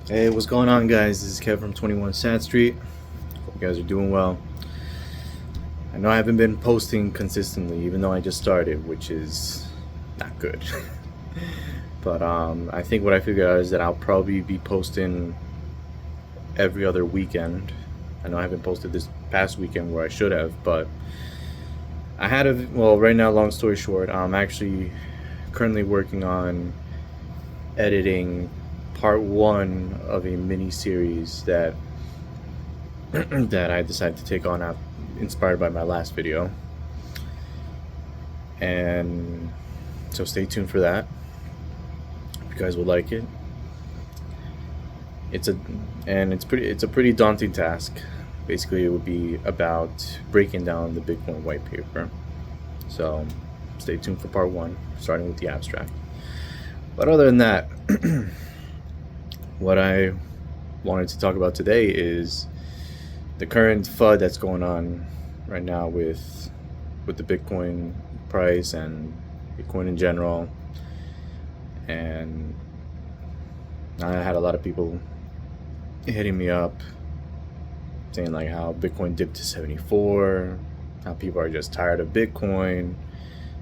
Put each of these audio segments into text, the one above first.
Hey, what's going on, guys? This is Kev from 21 Sat Street. Hope you guys are doing well. I know I haven't been posting consistently, even though I just started, which is not good. But I think what I figured out is that I'll probably be posting every other weekend. I know I haven't posted this past weekend where I should have, but right now, long story short, I'm actually currently working on editing part one of a mini series that that I decided to take on, inspired by my last video. And so stay tuned for that. If you guys would like it. It's a pretty daunting task. Basically, it would be about breaking down the Bitcoin white paper. So stay tuned for part one, starting with the abstract. But other than that, what I wanted to talk about today is the current FUD that's going on right now with the Bitcoin price and Bitcoin in general. And I had a lot of people hitting me up saying like how Bitcoin dipped to 74, how people are just tired of Bitcoin,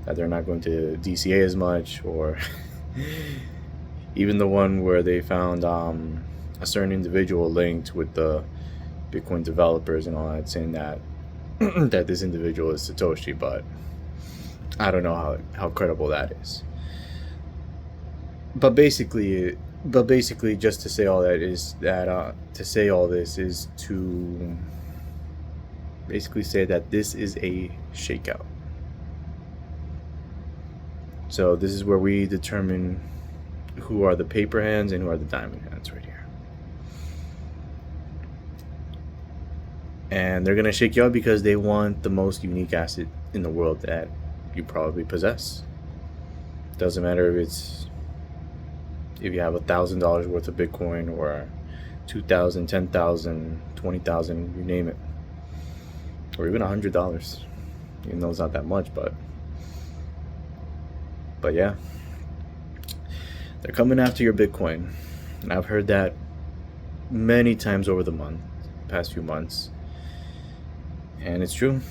that they're not going to DCA as much, or even the one where they found a certain individual linked with the Bitcoin developers and all that, saying that that this individual is Satoshi, but I don't know how credible that is. But basically, just to say all that is that to say all this is to basically say that this is a shakeout. So this is where we determine who are the paper hands and who are the diamond hands right here. And they're gonna shake you out because they want the most unique asset in the world that you probably possess. Doesn't matter if you have $1,000 worth of Bitcoin or 2,000, 10,000, 20,000, you name it, or even $100. Even though it's not that much, but yeah, they're coming after your Bitcoin, and I've heard that many times over the past few months, and it's true.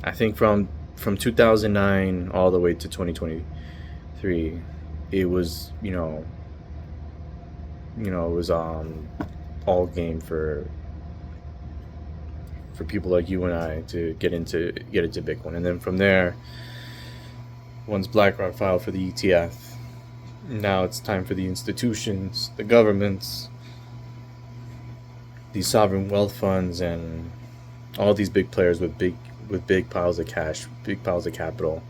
I think from 2009 all the way to 2023, it was it was all game for people like you and I to get into Bitcoin. And then from there, once BlackRock filed for the ETF, now it's time for the institutions, the governments, these sovereign wealth funds, and all these big players with big piles of cash, big piles of capital,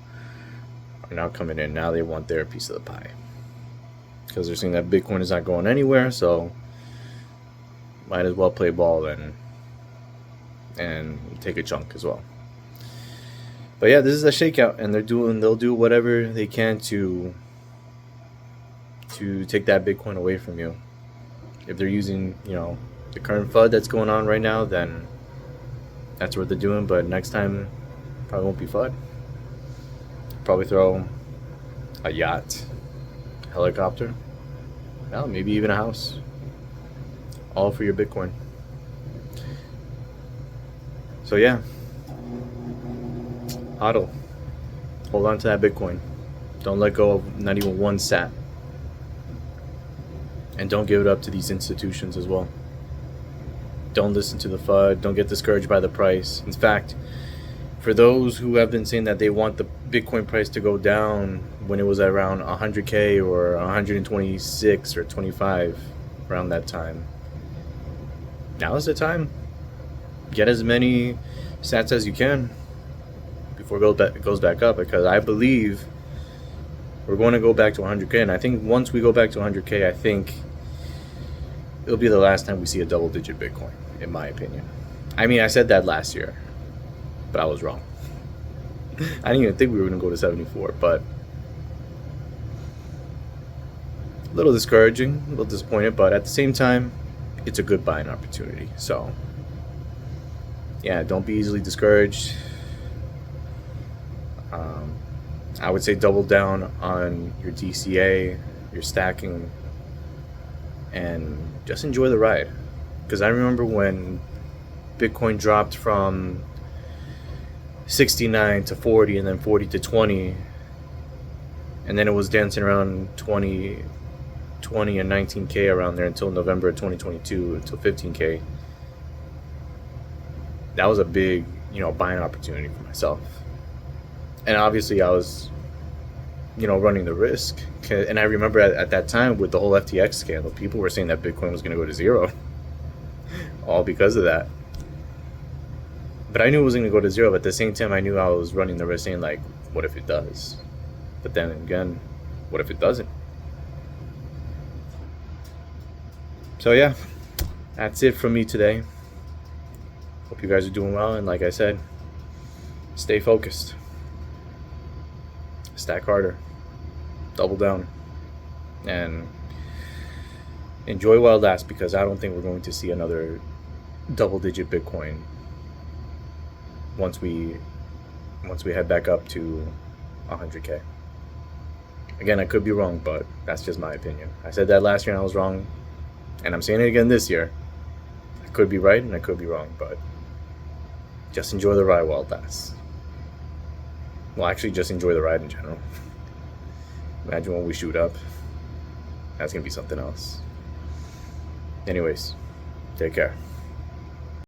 are now coming in. Now they want their piece of the pie because they're seeing that Bitcoin is not going anywhere, so might as well play ball and take a chunk as well. But yeah, this is a shakeout, and they'll do whatever they can to take that Bitcoin away from you. If they're using the current FUD that's going on right now, then that's what they're doing. But next time, probably won't be FUD. Probably throw a yacht, helicopter, well, maybe even a house, all for your Bitcoin. So yeah, hodl, hold on to that Bitcoin. Don't let go of not even one sat, and don't give it up to these institutions as well. Don't listen to the FUD. Don't get discouraged by the price. In fact, for those who have been saying that they want the Bitcoin price to go down when it was around 100K or 126 or 25, around that time, now is the time. Get as many sats as you can before it goes back up, because I believe we're going to go back to 100K. And I think once we go back to 100K, I think it'll be the last time we see a double-digit Bitcoin, in my opinion. I mean, I said that last year, but I was wrong. I didn't even think we were going to go to 74, but a little discouraging, a little disappointed, but at the same time, it's a good buying opportunity. So yeah, don't be easily discouraged. I would say double down on your DCA, your stacking, and just enjoy the ride. Because I remember when Bitcoin dropped from 69 to 40 and then 40 to 20, and then it was dancing around 20 and 19k around there until November of 2022, until 15k. That was a big, buying opportunity for myself. And obviously I was, running the risk. And I remember at that time with the whole FTX scandal, people were saying that Bitcoin was going to go to zero. All because of that. But I knew it was going to go to zero, but at the same time I knew I was running the risk saying, like, what if it does? But then again, what if it doesn't? So yeah, that's it from me today. Hope you guys are doing well, and like I said, stay focused. Stack harder. Double down. And enjoy while it lasts, because I don't think we're going to see another double-digit Bitcoin once we head back up to 100k. Again, I could be wrong, but that's just my opinion. I said that last year and I was wrong, and I'm saying it again this year. I could be right and I could be wrong, but just enjoy the ride while it lasts. Well, actually, just enjoy the ride in general. Imagine when we shoot up. That's gonna be something else. Anyways, take care.